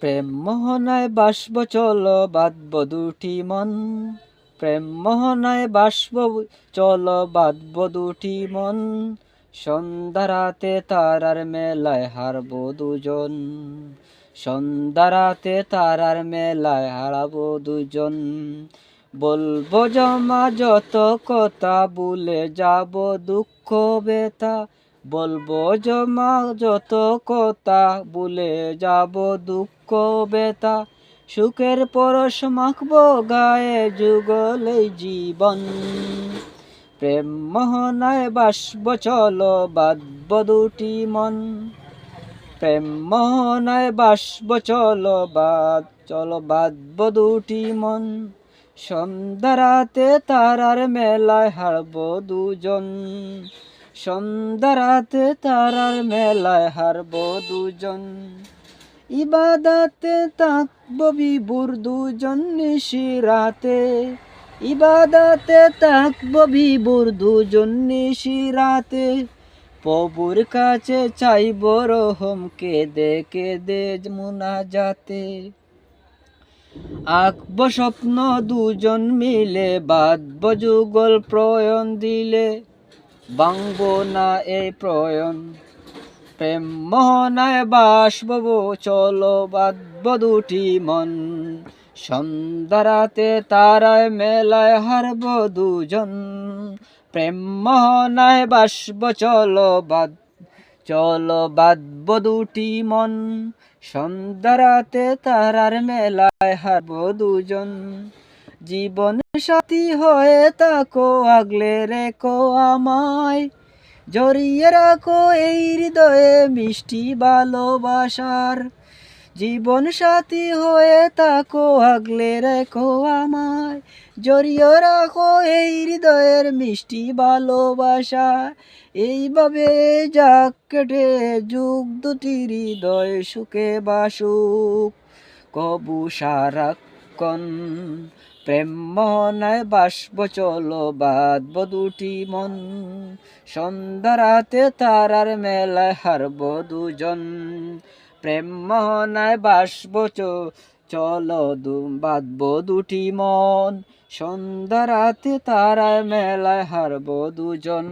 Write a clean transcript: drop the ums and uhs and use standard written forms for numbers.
প্রেম মোহনায় বাসব চলো বাঁধব দুটি মন, প্রেম মোহনায় বাসব চলো বাঁধব দুটি মন, সন্ধ্যা রাতে তারার মেলায় হারব দুজন, সন্ধ্যা রাতে তারার মেলায় হারাবো দুজন। বলবো জমা যত কথা ভুলে যাব দুঃখ ব্যথা, বলবো জমা যত কথা ভুলে যাব দুঃখ ব্যথা, সুখের পরশ মাখবো গায়ে যুগলেই জীবন। প্রেম মোহনায় বাসব চলো বাঁধব দুটি মন, প্রেম মোহনায় বাসব চলো বাঁধব দুটি মন, সন্ধ্যা রাতে তারার মেলায় হারব দুজন, সন্ধ্যা রাতে তারার মেলায় হারব দুজন। ইবাদতে থাকব বিভোর দুজন নিশি রাতে, ইবাদতে থাকব বিভোর দুজন নিশি রাতে, প্রভুর কাছে চাইব রহম কেঁদে কেঁদে মুনাজাতে। আঁকব স্বপ্ন দুজন মিলে, বাঁধব যুগল প্রয়ণ দিলে, ভাঙব না এই প্রয়ণ। প্রেম মোহনায় বাসব চলো বাঁধব দুটি মন, সন্ধ্যা রাতে তারায় মেলায় হারব দুজন। প্রেম মোহনায় বাসব চলো বাঁধব দুটি মন, সন্ধ্যা রাতে তারার মেলায় হারব দুজন। জীবন সাথী হয়ে তাকো আগলে রেখো আমায়, জড়িয়ে রাখো এই হৃদয়ে মিষ্টি ভালোবাসার। জীবন সাথী হয়ে তাকো আগলে রেখো আমায়, জড়িয়ে রাখো এই হৃদয়ের মিষ্টি ভালোবাসা। এইভাবে যাক কেটে যুগ দুটি হৃদয় সুখে বাসুক কবু সারাক্ষণ। প্রেম মোহনায় বাসব চলো বাঁধব দুটি মন, সন্ধ্যা রাতে তারার মেলায় হারব দুজন। প্রেম মোহনায় বাসব চলো বাঁধব দুটি মন, সন্ধ্যা রাতে তারার মেলায় হারব দুজন।